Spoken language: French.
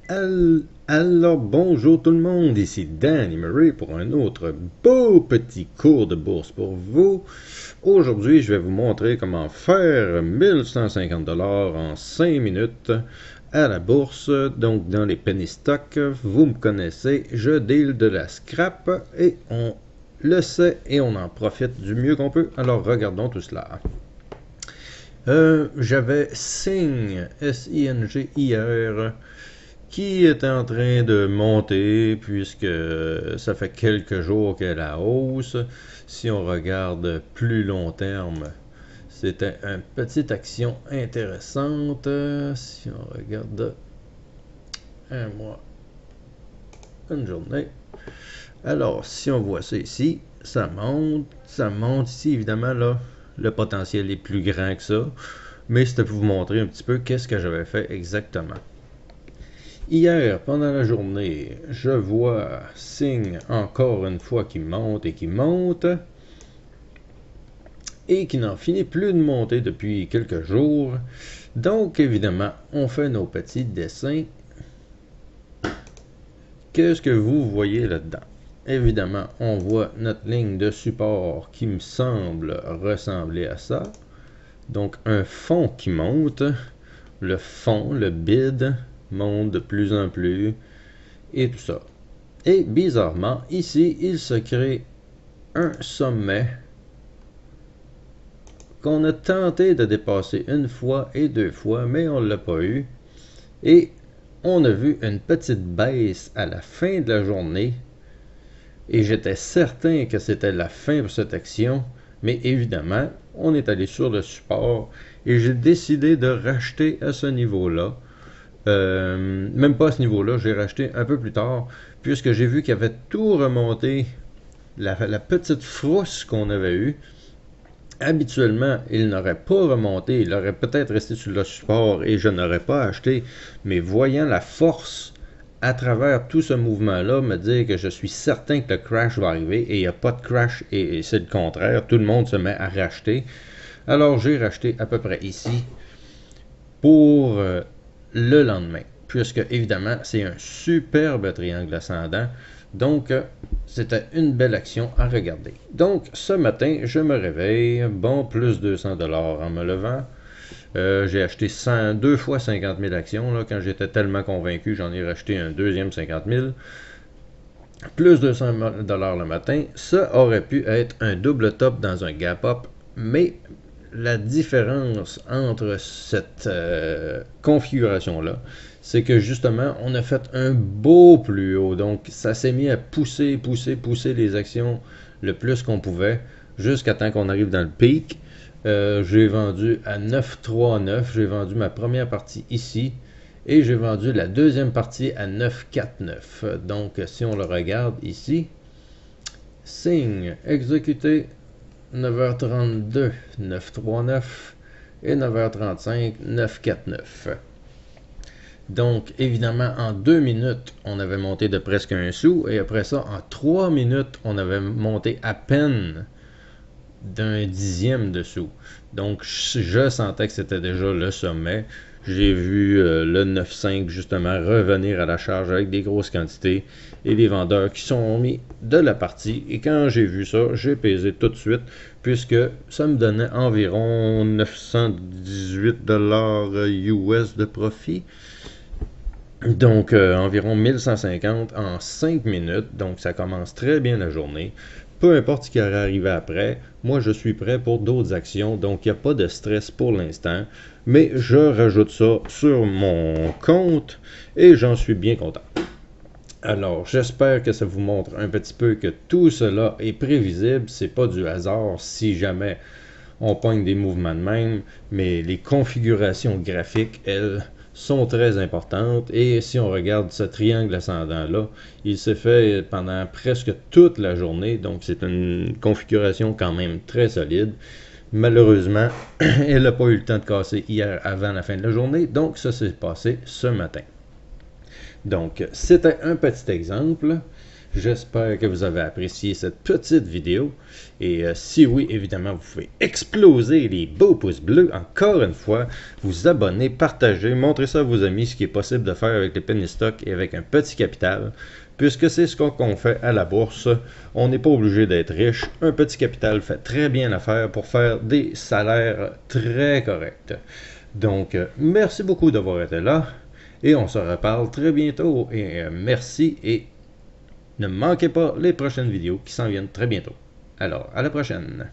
Alors bonjour tout le monde, ici Danny Murray pour un autre beau petit cours de bourse pour vous. Aujourd'hui, je vais vous montrer comment faire 1150$ en 5 minutes à la bourse, donc dans les penny stocks. Vous me connaissez, je deal de la scrap et on le sait et on en profite du mieux qu'on peut. Alors regardons tout cela. J'avais Sing, S-I-N-G hier, qui est en train de monter puisque ça fait quelques jours qu'elle est à la hausse. Si on regarde plus long terme, c'était une petite action intéressante. Si on regarde un mois, une journée. Alors, si on voit ça ici, ça monte ici, évidemment, là, le potentiel est plus grand que ça. Mais c'était pour vous montrer un petit peu qu'est-ce que j'avais fait exactement. Hier, pendant la journée, je vois Sing encore une fois qui monte et qui monte et qui n'en finit plus de monter depuis quelques jours. Donc, évidemment, on fait nos petits dessins. Qu'est-ce que vous voyez là-dedans? Évidemment, on voit notre ligne de support qui me semble ressembler à ça. Donc, un fond qui monte. Le fond, le bid, monte de plus en plus. Et tout ça. Et bizarrement, ici, il se crée un sommet qu'on a tenté de dépasser une fois et deux fois, mais on ne l'a pas eu. Et on a vu une petite baisse à la fin de la journée. Et j'étais certain que c'était la fin pour cette action. Mais évidemment, on est allé sur le support et j'ai décidé de racheter à ce niveau-là. Même pas à ce niveau-là, j'ai racheté un peu plus tard, puisque j'ai vu qu'il avait tout remonté, la petite frousse qu'on avait eue. Habituellement, il n'aurait pas remonté, il aurait peut-être resté sur le support et je n'aurais pas acheté, mais voyant la force à travers tout ce mouvement-là, me dire que je suis certain que le crash va arriver et il n'y a pas de crash et c'est le contraire, tout le monde se met à racheter. Alors j'ai racheté à peu près ici pour le lendemain, puisque évidemment c'est un superbe triangle ascendant, donc c'était une belle action à regarder. Donc ce matin je me réveille, bon, plus 200$ en me levant. J'ai acheté 2 fois 50 000 actions, là, quand j'étais tellement convaincu, j'en ai racheté un deuxième 50 000. Plus 200$ le matin, ça aurait pu être un double top dans un gap up, mais la différence entre cette configuration-là, c'est que justement, on a fait un beau plus haut. Donc, ça s'est mis à pousser les actions le plus qu'on pouvait, jusqu'à temps qu'on arrive dans le pic. J'ai vendu à 9,39. J'ai vendu ma première partie ici. Et j'ai vendu la deuxième partie à 9,49. Donc, si on le regarde ici, Sing, exécuté 9h32, 939 et 9h35, 949. Donc, évidemment, en 2 minutes, on avait monté de presque 1 sou. Et après ça, en 3 minutes, on avait monté à peine d'un dixième de sou. Donc, je sentais que c'était déjà le sommet. J'ai vu le 9,5 justement revenir à la charge avec des grosses quantités et des vendeurs qui sont mis de la partie. Et quand j'ai vu ça, j'ai pesé tout de suite puisque ça me donnait environ 918$ US de profit. Donc, environ 1150 en 5 minutes. Donc, ça commence très bien la journée. Peu importe ce qui aurait arrivé après, moi je suis prêt pour d'autres actions, donc il n'y a pas de stress pour l'instant, mais je rajoute ça sur mon compte et j'en suis bien content. Alors, j'espère que ça vous montre un petit peu que tout cela est prévisible, c'est pas du hasard si jamais on pogne des mouvements de même, mais les configurations graphiques, elles, sont très importantes. Et si on regarde ce triangle ascendant-là, il s'est fait pendant presque toute la journée. Donc, c'est une configuration quand même très solide. Malheureusement, elle n'a pas eu le temps de casser hier avant la fin de la journée. Donc, ça s'est passé ce matin. Donc, c'était un petit exemple. J'espère que vous avez apprécié cette petite vidéo. Et si oui, évidemment, vous pouvez exploser les beaux pouces bleus. Encore une fois, vous abonner, partager, montrer ça à vos amis, ce qui est possible de faire avec les penny stocks et avec un petit capital. Puisque c'est ce qu'on fait à la bourse, on n'est pas obligé d'être riche. Un petit capital fait très bien l'affaire pour faire des salaires très corrects. Donc, merci beaucoup d'avoir été là. Et on se reparle très bientôt. Et merci et ne manquez pas les prochaines vidéos qui s'en viennent très bientôt. Alors, à la prochaine!